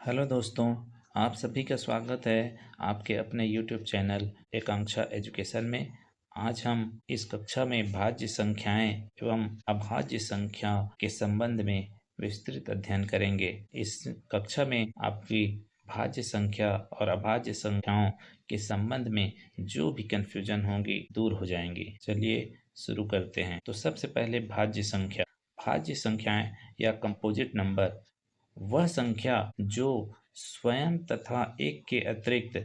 Hello दोस्तों, आप सभी का स्वागत है आपके अपने YouTube चैनल एकांक्षा एजुकेशन में। आज हम इस कक्षा में भाज्य संख्याएं एवं अभाज्य संख्या के संबंध में विस्तृत अध्ययन करेंगे। इस कक्षा में आपकी भाज्य संख्या और अभाज्य संख्याओं के संबंध में जो भी कन्फ्यूजन होंगी दूर हो जाएंगी। चलिए शुरू करते हैं। तो सबसे पहले भाज्य संख्या। भाज्य संख्याएं या कंपोजिट नंबर वह संख्या जो स्वयं तथा एक के अतिरिक्त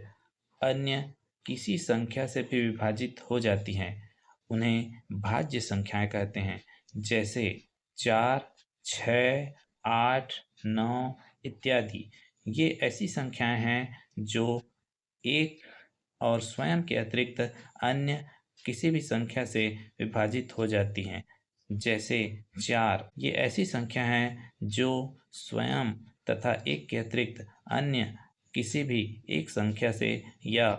अन्य किसी संख्या से भी विभाजित हो जाती हैं, उन्हें भाज्य संख्याएं कहते हैं। जैसे 4, 6, 8, 9 इत्यादि। ये ऐसी संख्याएं हैं जो एक और स्वयं के अतिरिक्त अन्य किसी भी संख्या से विभाजित हो जाती हैं। जैसे 4, ये ऐसी संख्या है जो स्वयं तथा एक के अतिरिक्त अन्य किसी भी एक संख्या से या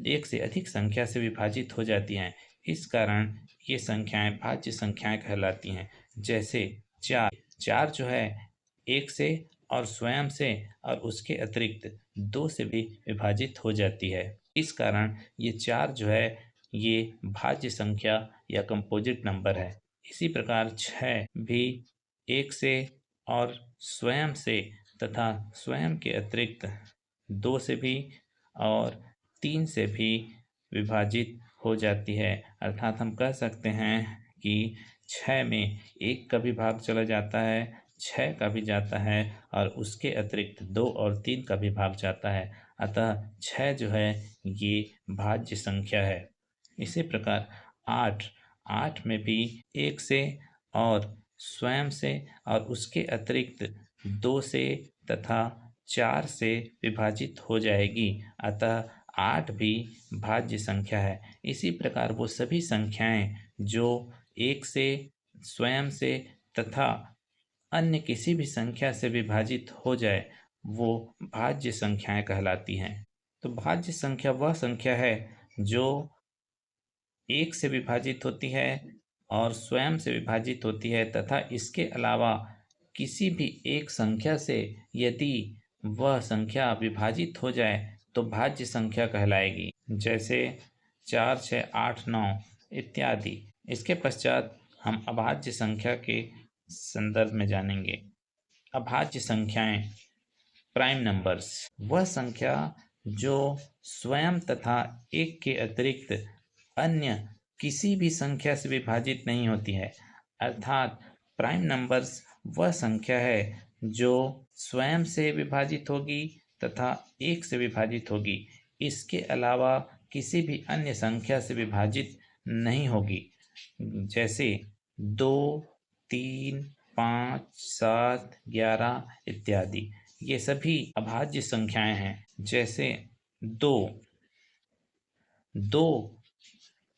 एक से अधिक संख्या से विभाजित हो जाती हैं। इस कारण ये संख्याएं भाज्य संख्याएं कहलाती हैं। जैसे 4 जो है एक से और स्वयं से और उसके अतिरिक्त 2 से भी विभाजित हो जाती है। इस कारण ये 4 जो है ये भाज्य संख्या या कंपोजिट नंबर है। इसी प्रकार 6 भी एक से और स्वयं से तथा स्वयं के अतिरिक्त 2 से भी और 3 से भी विभाजित हो जाती है। अर्थात हम कह सकते हैं कि 6 में 1 का भी भाग चला जाता है, 6 का भी जाता है और उसके अतिरिक्त 2 और 3 का भी भाग जाता है। अतः 6 जो है ये भाज्य संख्या है। इसी प्रकार 8 में भी 1 से और स्वयं से और उसके अतिरिक्त 2 से तथा 4 से विभाजित हो जाएगी। अतः 8 भी भाज्य संख्या है। इसी प्रकार वो सभी संख्याएं जो 1 से, स्वयं से तथा अन्य किसी भी संख्या से विभाजित हो जाए वो भाज्य संख्याएं कहलाती हैं। तो भाज्य संख्या वह संख्या है जो 1 से विभाजित होती है और स्वयं से विभाजित होती है तथा इसके अलावा किसी भी एक संख्या से यदि वह संख्या विभाजित हो जाए तो भाज्य संख्या कहलाएगी। जैसे 4, 6, 8, 9 इत्यादि। इसके पश्चात हम अभाज्य संख्या के संदर्भ में जानेंगे। अभाज्य संख्याएं प्राइम नंबर्स वह संख्या जो स्वयं तथा एक के अतिरिक्त अन्य किसी भी संख्या से विभाजित नहीं होती है। अर्थात प्राइम नंबर्स वह संख्या है जो स्वयं से विभाजित होगी तथा एक से विभाजित होगी, इसके अलावा किसी भी अन्य संख्या से विभाजित नहीं होगी। जैसे 2, 3, 5, 7, 11 इत्यादि। ये सभी अभाज्य संख्याएं हैं। जैसे 2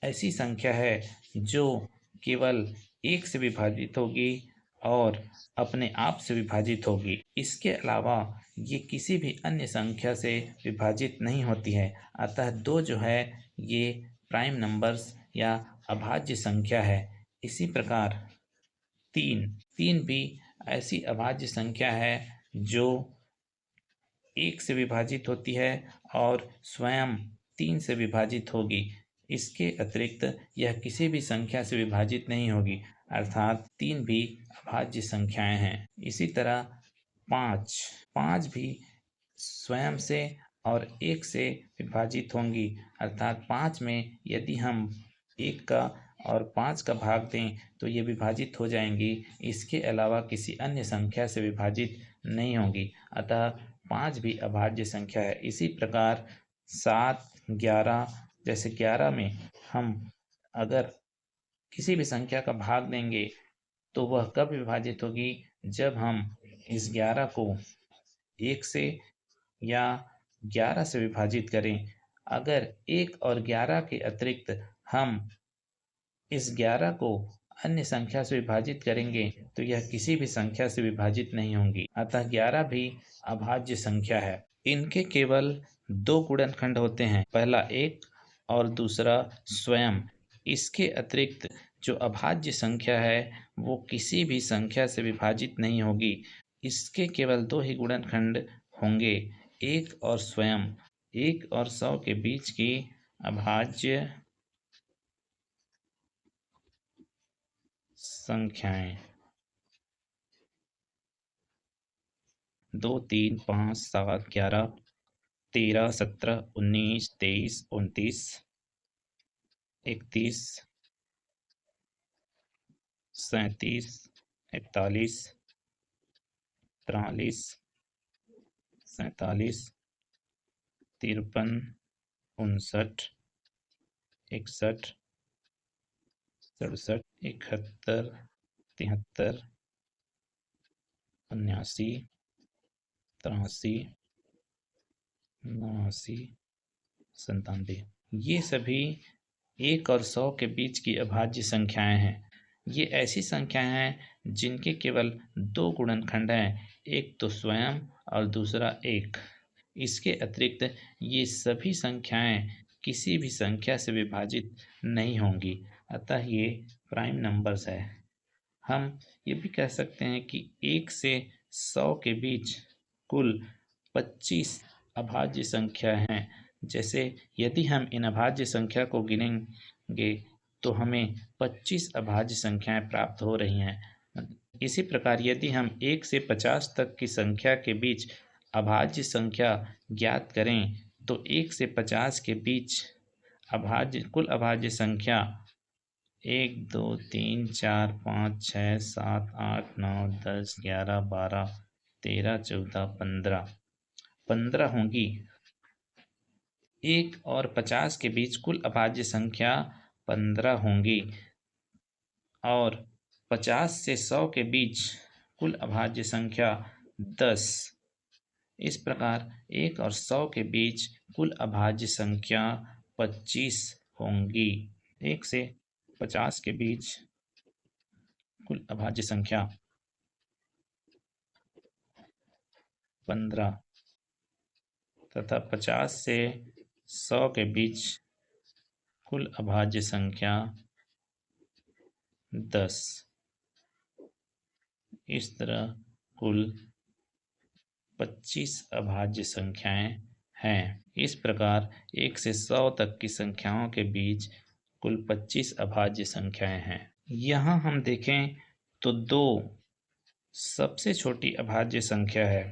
ऐसी संख्या है जो केवल एक से विभाजित होगी और अपने आप से विभाजित होगी। इसके अलावा ये किसी भी अन्य संख्या से विभाजित नहीं होती है। अतः 2 जो है ये प्राइम नंबर्स या अभाज्य संख्या है। इसी प्रकार 3 भी ऐसी अभाज्य संख्या है जो एक से विभाजित होती है और स्वयं 3 से विभाजित होगी। इसके अतिरिक्त यह किसी भी संख्या से विभाजित नहीं होगी। अर्थात 3 भी अभाज्य संख्याएं हैं। इसी तरह 5 भी स्वयं से और 1 से विभाजित होंगी। अर्थात 5 में यदि हम 1 का और 5 का भाग दें तो ये विभाजित हो जाएंगी। इसके अलावा किसी अन्य संख्या से विभाजित नहीं होंगी। अतः 5 भी अभाज्य संख्या है। इसी प्रकार 7, 11, जैसे 11 में हम अगर किसी भी संख्या का भाग देंगे तो वह कब विभाजित होगी, जब हम इस 11 को 1 से या 11 से विभाजित करें। अगर 1 और 11 के अतिरिक्त हम इस 11 को अन्य संख्या से विभाजित करेंगे तो यह किसी भी संख्या से विभाजित नहीं होंगी। अतः 11 भी अभाज्य संख्या है। इनके केवल 2 गुणनखंड होते हैं, पहला 1 और दूसरा स्वयं। इसके अतिरिक्त जो अभाज्य संख्या है वो किसी भी संख्या से विभाजित नहीं होगी। इसके केवल 2 ही गुणनखंड होंगे। एक और स्वयं, 1 और 100 के बीच की अभाज्य संख्याएं 2, 3, 5, 7, 11, 13, 17, 19, 23, 29, 31, 37, 41, 43, 47, 53, 59, 61, 67, 71, 73, 79, 83, 89, 97। ये सभी 1 और 100 के बीच की अभाज्य संख्याएं हैं। ये ऐसी संख्याएं हैं जिनके केवल 2 गुणनखंड हैं, एक तो स्वयं और दूसरा 1। इसके अतिरिक्त ये सभी संख्याएं किसी भी संख्या से विभाजित नहीं होंगी, अतः ये प्राइम नंबर्स है। हम ये भी कह सकते हैं कि 1 से 100 के बीच कुल 25 अभाज्य संख्या हैं। जैसे यदि हम इन अभाज्य संख्या को गिनेंगे तो हमें 25 अभाज्य संख्याएं प्राप्त हो रही हैं। इसी प्रकार यदि हम 1 से 50 तक की संख्या के बीच अभाज्य संख्या ज्ञात करें तो 1 से 50 के बीच कुल अभाज्य संख्या 1, 2, 3, 4, 5, 6, 7, 8, 9, 10, 11, 12, 13, 14, 15 होंगी। 1 और 50 के बीच कुल अभाज्य संख्या 15 होंगी और 50 से 100 के बीच कुल अभाज्य संख्या 10। इस प्रकार 1 और 100 के बीच कुल अभाज्य संख्या 25 होंगी। 1 से 50 के बीच कुल अभाज्य संख्या 15 तथा 50 से 100 के बीच कुल अभाज्य संख्या 10। इस तरह कुल 25 अभाज्य संख्याएं हैं। इस प्रकार 1 से 100 तक की संख्याओं के बीच कुल 25 अभाज्य संख्याएं हैं। यहाँ हम देखें तो 2 सबसे छोटी अभाज्य संख्या है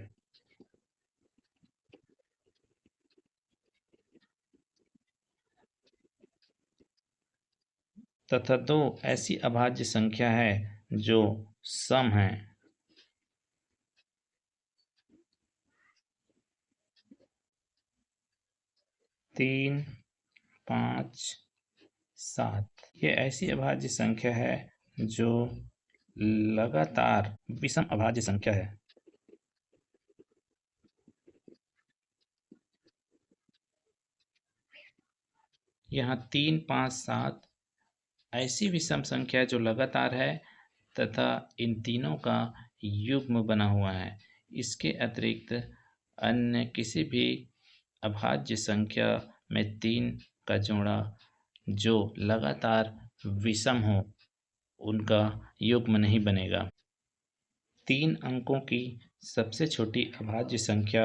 तथा 2 ऐसी अभाज्य संख्या है जो सम है। 3, 5, 7 ये ऐसी अभाज्य संख्या है जो लगातार विषम अभाज्य संख्या है। यहाँ 3, 5, 7 ऐसी विषम संख्या जो लगातार है तथा इन तीनों का युग्म बना हुआ है। इसके अतिरिक्त अन्य किसी भी अभाज्य संख्या में 3 का जोड़ा जो लगातार विषम हो उनका युग्म नहीं बनेगा। 3 अंकों की सबसे छोटी अभाज्य संख्या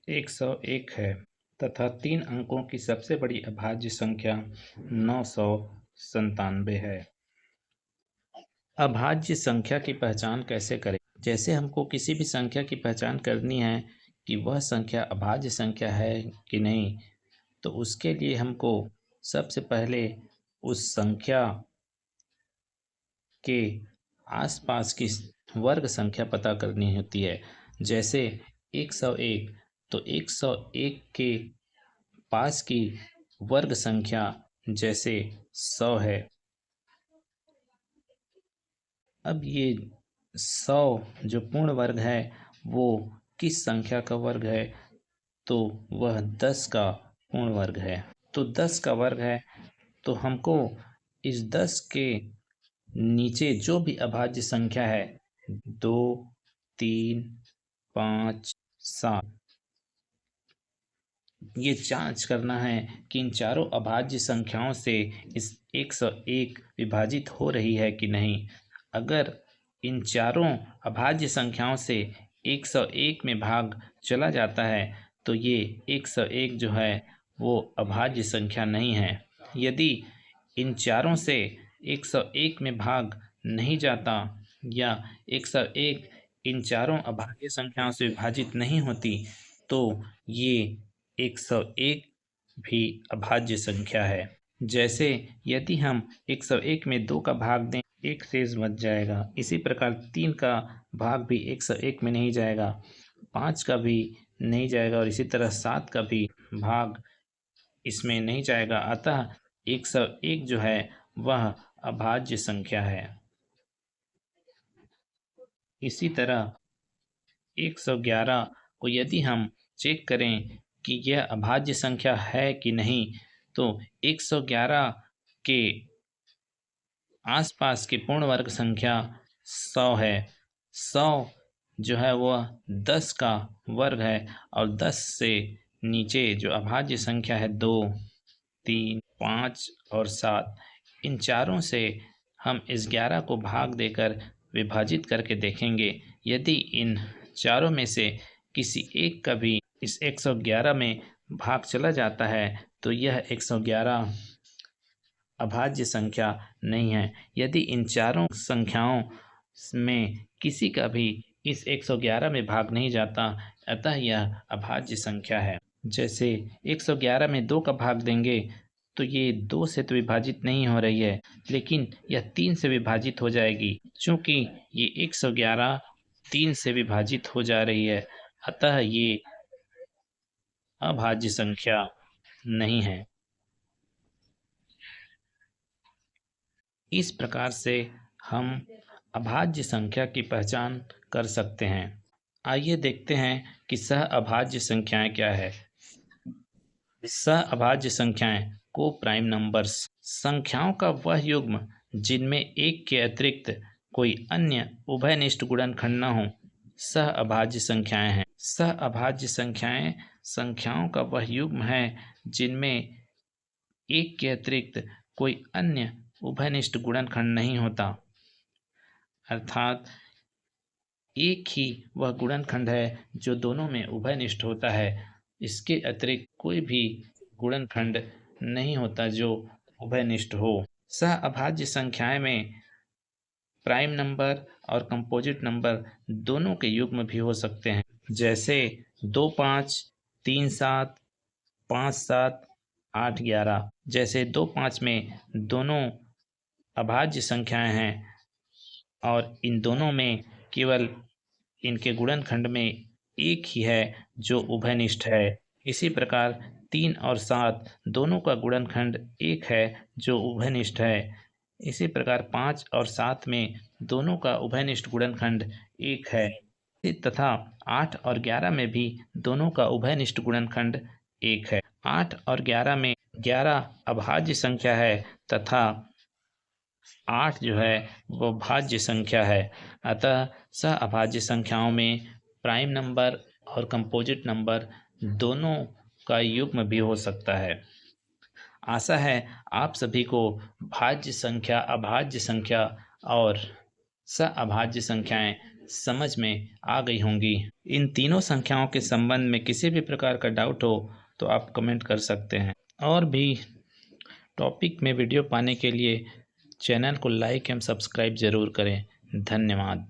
101 है तथा 3 अंकों की सबसे बड़ी अभाज्य संख्या 997 है। अभाज्य संख्या की पहचान कैसे करें? जैसे हमको किसी भी संख्या की पहचान करनी है कि वह संख्या अभाज्य संख्या है कि नहीं, तो उसके लिए हमको सबसे पहले उस संख्या के आसपास की वर्ग संख्या पता करनी होती है। जैसे 101 तो 101 के पास की वर्ग संख्या जैसे 100 है। अब ये 100 जो पूर्ण वर्ग है वो किस संख्या का वर्ग है, तो वह 10 का पूर्ण वर्ग है। तो 10 का वर्ग है तो हमको इस 10 के नीचे जो भी अभाज्य संख्या है 2, 3, 5, 7 ये जांच करना है कि इन चारों अभाज्य संख्याओं से इस 101 विभाजित हो रही है कि नहीं। अगर इन चारों अभाज्य संख्याओं से 101 में भाग चला जाता है तो ये 101 जो है वो अभाज्य संख्या नहीं है। यदि इन चारों से 101 में भाग नहीं जाता या 101 इन चारों अभाज्य संख्याओं से विभाजित नहीं होती तो ये 101 भी अभाज्य संख्या है। जैसे यदि हम 101 में 2 का भाग दें, 1 शेष बच जाएगा। इसी प्रकार 3 का भाग भी 101 में नहीं जाएगा, 5 का भी नहीं जाएगा और इसी तरह 7 का भी भाग इसमें नहीं जाएगा। अतः 101 जो है वह अभाज्य संख्या है। इसी तरह 111 को यदि हम चेक करें कि यह अभाज्य संख्या है कि नहीं, तो 111 के आसपास की पूर्ण वर्ग संख्या 100 है। 100 जो है वह 10 का वर्ग है और 10 से नीचे जो अभाज्य संख्या है 2, 3, 5 और 7, इन चारों से हम इस 11 को भाग देकर विभाजित करके देखेंगे। यदि इन चारों में से किसी एक का भी इस 111 में भाग चला जाता है तो यह 111 अभाज्य संख्या नहीं है। यदि इन चारों संख्याओं में किसी का भी इस 111 में भाग नहीं जाता अतः यह अभाज्य संख्या है। जैसे 111 में 2 का भाग देंगे तो ये 2 से तो विभाजित नहीं हो रही है, लेकिन यह 3 से विभाजित हो जाएगी। चूँकि ये 111 3 से विभाजित हो जा रही है अतः ये अभाज्य संख्या नहीं है। इस प्रकार से हम अभाज्य संख्या की पहचान कर सकते हैं। आइए देखते हैं कि सह अभाज्य संख्याएं क्या है। सह अभाज्य संख्याएं को प्राइम नंबर्स, संख्याओं का वह युग्म जिनमें एक के अतिरिक्त कोई अन्य उभयनिष्ठ गुणनखंड न हो, सह अभाज्य संख्याएं हैं। सह अभाज्य संख्याएं संख्याओं का वह युग्म है जिनमें एक के अतिरिक्त कोई अन्य उभयनिष्ठ गुणनखंड नहीं होता, अर्थात एक ही वह गुणनखंड है जो दोनों में उभयनिष्ठ होता है। इसके अतिरिक्त कोई भी गुणनखंड नहीं होता जो उभयनिष्ठ हो। सह अभाज्य संख्याएं में प्राइम नंबर और कंपोजिट नंबर दोनों के युग्म भी हो सकते हैं। जैसे 2, 5, 3, 7, 5, 7, 8, 11। जैसे 2, 5 में दोनों अभाज्य संख्याएं हैं और इन दोनों में केवल इनके गुणनखंड में एक ही है जो उभयनिष्ठ है। इसी प्रकार 3 और 7 दोनों का गुणनखंड एक है जो उभयनिष्ठ है। इसी प्रकार 5 और 7 में दोनों का उभयनिष्ठ गुणनखंड एक है तथा 8 और 11 में भी दोनों का उभयनिष्ठ गुणनखंड एक है। 8 और 11 में 11 अभाज्य संख्या है तथा 8 जो है वो भाज्य संख्या है। अतः सह अभाज्य संख्याओं में प्राइम नंबर और कंपोजिट नंबर दोनों का युग्म भी हो सकता है। आशा है आप सभी को भाज्य संख्या, अभाज्य संख्या और सह अभाज्य संख्याएं समझ में आ गई होंगी। इन तीनों संख्याओं के संबंध में किसी भी प्रकार का डाउट हो तो आप कमेंट कर सकते हैं। और भी टॉपिक में वीडियो पाने के लिए चैनल को लाइक एवं सब्सक्राइब जरूर करें। धन्यवाद।